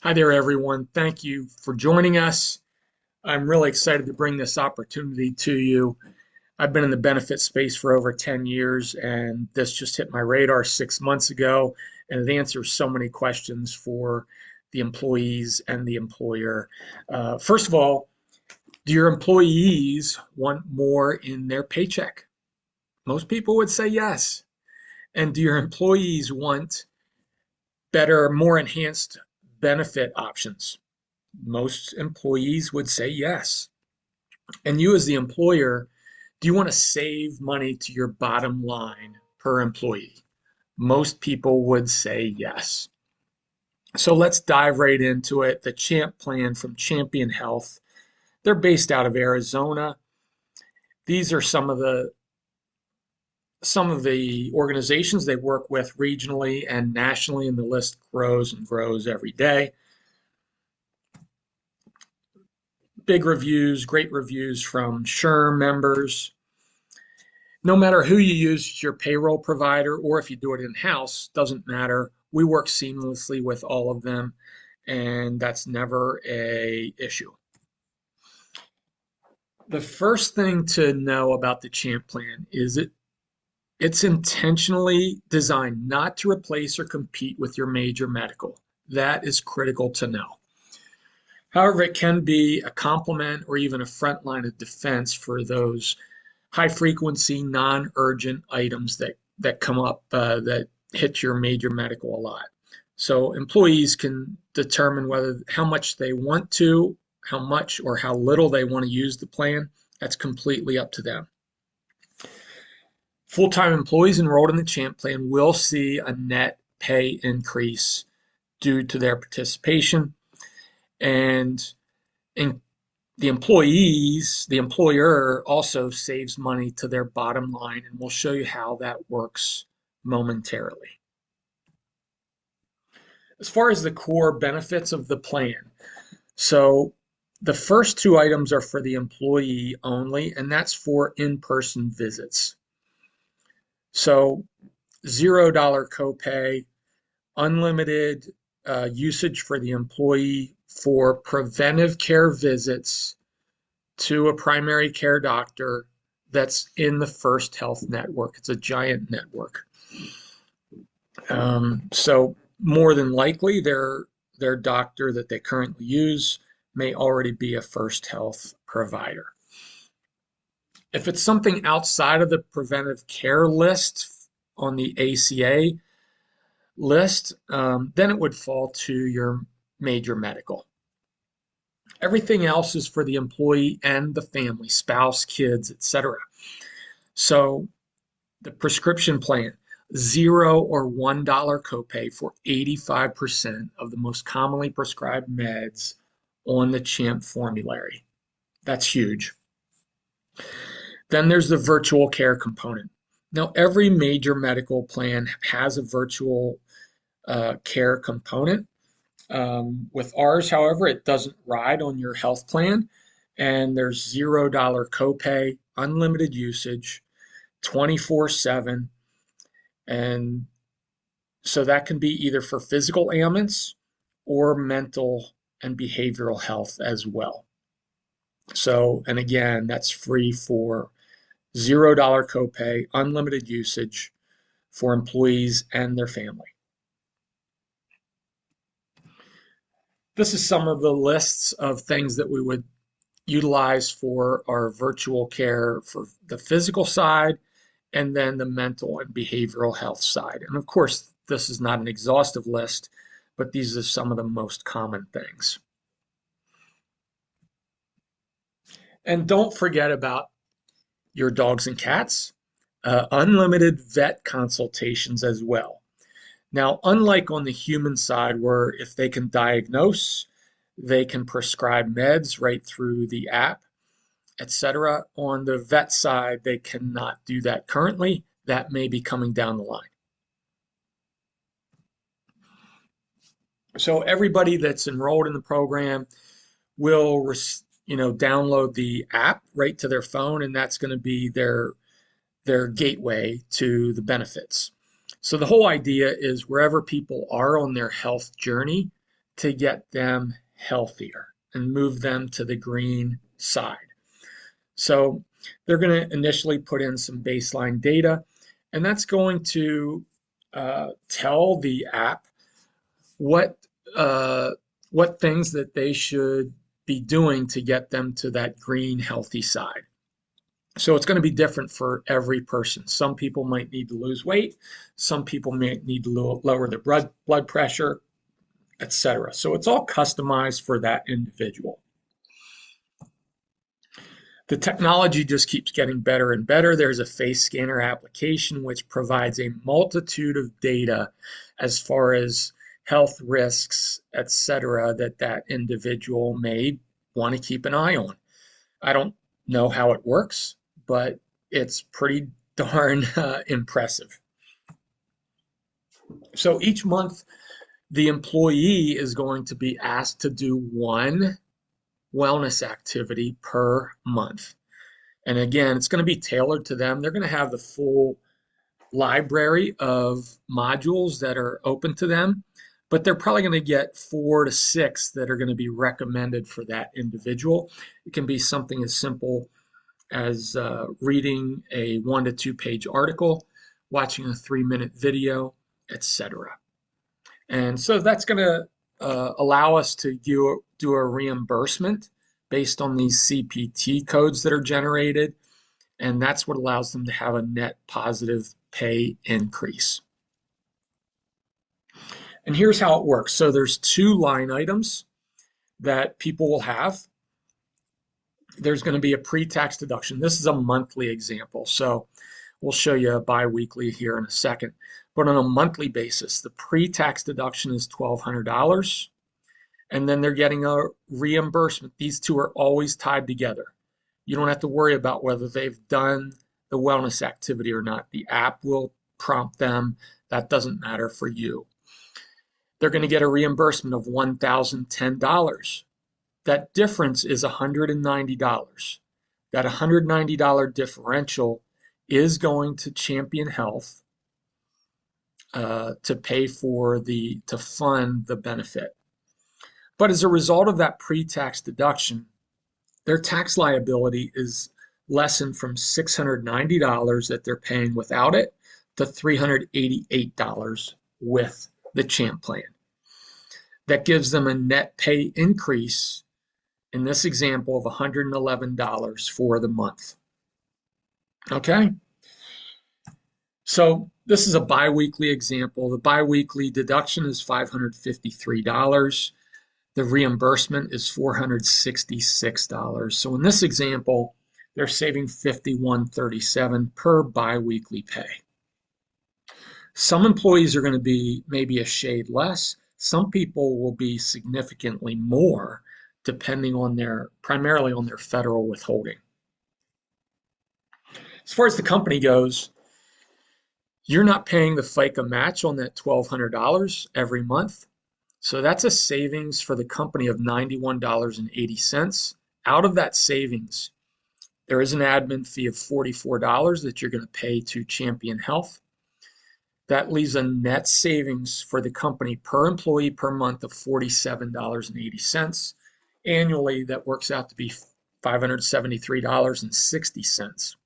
Hi there, everyone. Thank you for joining us. I'm really excited to bring this opportunity to you. I've been in the benefit space for over 10 years, and this just hit my radar 6 months ago, and it answers so many questions for the employees and the employer. First of all, do your employees want more in their paycheck? Most people would say yes. And do your employees want better, more enhanced benefit options? Most employees would say yes. And you, as the employer, do you want to save money to your bottom line per employee? Most people would say yes. So let's dive right into it. The CHAMP plan from Champion Health. They're based out of Arizona. These are some of the organizations they work with regionally and nationally, and the list grows and grows every day. Big reviews, great reviews from SHRM members. No matter who you use, your payroll provider, or if you do it in-house, doesn't matter. We work seamlessly with all of them, and that's never a issue. The first thing to know about the CHAMP plan is it's intentionally designed not to replace or compete with your major medical. That is critical to know. However, it can be a complement or even a front line of defense for those high frequency, non-urgent items that come up that hit your major medical a lot. So employees can determine whether how much they want to, how much or how little they want to use the plan. That's completely up to them. Full-time employees enrolled in the CHAMP plan will see a net pay increase due to their participation, and in the employer also saves money to their bottom line, and we'll show you how that works momentarily. As far as the core benefits of the plan, so the first two items are for the employee only, and that's for in-person visits. So $0 copay, unlimited usage for the employee for preventive care visits to a primary care doctor that's in the First Health network. It's a giant network. So more than likely, their doctor that they currently use may already be a First Health provider. If it's something outside of the preventive care list on the ACA list, then it would fall to your major medical. Everything else is for the employee and the family, spouse, kids, etc. So the prescription plan, $0 or $1 copay for 85% of the most commonly prescribed meds on the CHAMP formulary. That's huge. Then there's the virtual care component. Now, every major medical plan has a virtual care component. With ours, however, it doesn't ride on your health plan, and there's $0 copay, unlimited usage, 24/7, and so that can be either for physical ailments or mental and behavioral health as well. So, and again, that's free for $0 copay, unlimited usage for employees and their family. This is some of the lists of things that we would utilize for our virtual care for the physical side and then the mental and behavioral health side. And of course, this is not an exhaustive list, but these are some of the most common things. And don't forget about your dogs and cats, unlimited vet consultations as well. Now, unlike on the human side, where if they can diagnose, they can prescribe meds right through the app, etc. On the vet side, they cannot do that currently. That may be coming down the line. So everybody that's enrolled in the program will, download the app right to their phone, and that's going to be their gateway to the benefits. So the whole idea is wherever people are on their health journey, to get them healthier and move them to the green side. So they're going to initially put in some baseline data, and that's going to tell the app what what things that they should be doing to get them to that green, healthy side. So it's going to be different for every person. Some people might need to lose weight. Some people may need to lower their blood pressure, etc. So it's all customized for that individual. The technology just keeps getting better and better. There's a face scanner application which provides a multitude of data as far as health risks, etc., that individual may want to keep an eye on. I don't know how it works, but it's pretty darn impressive. So each month, the employee is going to be asked to do one wellness activity per month. And again, it's going to be tailored to them. They're going to have the full library of modules that are open to them, but they're probably going to get 4 to 6 that are going to be recommended for that individual. It can be something as simple as reading a 1 to 2 page article, watching a 3-minute video, etc. And so that's going to allow us to do a reimbursement based on these CPT codes that are generated, and that's what allows them to have a net positive pay increase. And here's how it works. So there's 2 line items that people will have. There's going to be a pre-tax deduction. This is a monthly example, so we'll show you a bi-weekly here in a second. But on a monthly basis, the pre-tax deduction is $1,200, and then they're getting a reimbursement. These 2 are always tied together. You don't have to worry about whether they've done the wellness activity or not. The app will prompt them. That doesn't matter for you. They're going to get a reimbursement of $1,010. That difference is $190. That $190 differential is going to Champion Health to pay for to fund the benefit. But as a result of that pre-tax deduction, their tax liability is lessened from $690 that they're paying without it to $388 with the Champ plan. That gives them a net pay increase in this example of $111 for the month. Okay? So this is a biweekly example. The biweekly deduction is $553. The reimbursement is $466. So in this example, they're saving $51.37 per biweekly pay. Some employees are going to be maybe a shade less. Some people will be significantly more, depending on primarily on their federal withholding. As far as the company goes, you're not paying the FICA match on that $1,200 every month. So that's a savings for the company of $91.80. Out of that savings, there is an admin fee of $44 that you're going to pay to Champion Health. That leaves a net savings for the company per employee per month of $47.80. Annually, that works out to be $573.60.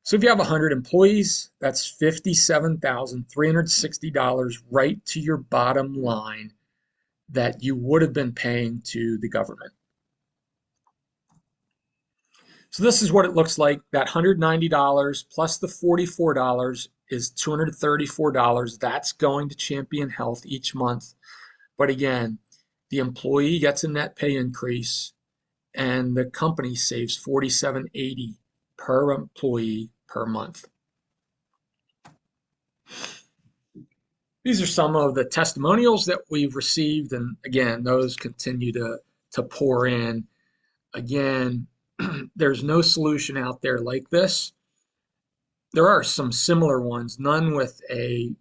So if you have 100 employees, that's $57,360 right to your bottom line that you would have been paying to the government. So this is what it looks like. That $190 plus the $44 is $234. That's going to Champion Health each month. But again, the employee gets a net pay increase and the company saves $47.80 per employee per month. These are some of the testimonials that we've received, and again, those continue to pour in. Again, there's no solution out there like this. There are some similar ones, none with an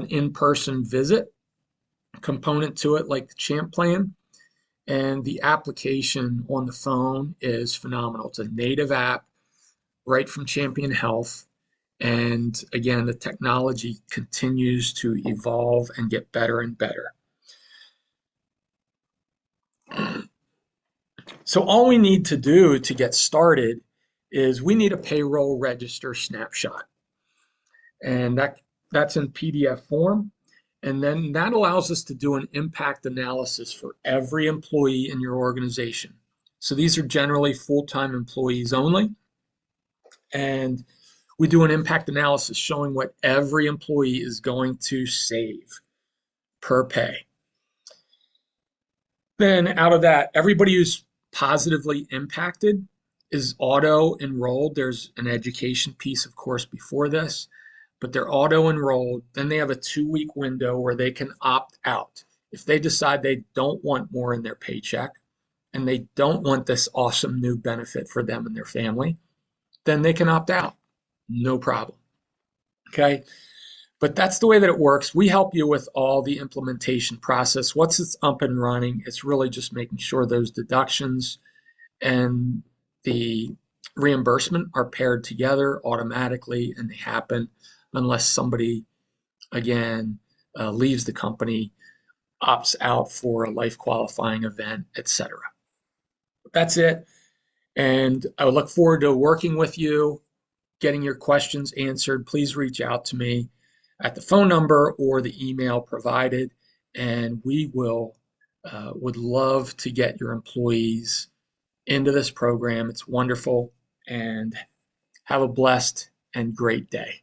in-person visit component to it like the Champ plan. And the application on the phone is phenomenal. It's a native app right from Champion Health. And again, the technology continues to evolve and get better and better. So all we need to do to get started is we need a payroll register snapshot. And that's in PDF form. And then that allows us to do an impact analysis for every employee in your organization. So these are generally full-time employees only. And we do an impact analysis showing what every employee is going to save per pay. Then out of that, everybody who's positively impacted is auto enrolled. There's an education piece, of course, before this, but they're auto enrolled. Then they have a 2-week window where they can opt out. If they decide they don't want more in their paycheck and they don't want this awesome new benefit for them and their family, then they can opt out. No problem. Okay. But that's the way that it works. We help you with all the implementation process. Once it's up and running, it's really just making sure those deductions and the reimbursement are paired together automatically, and they happen unless somebody, again, leaves the company, opts out for a life qualifying event, etc. That's it. And I would look forward to working with you, getting your questions answered. Please reach out to me at the phone number or the email provided, and we would love to get your employees into this program. It's wonderful, and have a blessed and great day.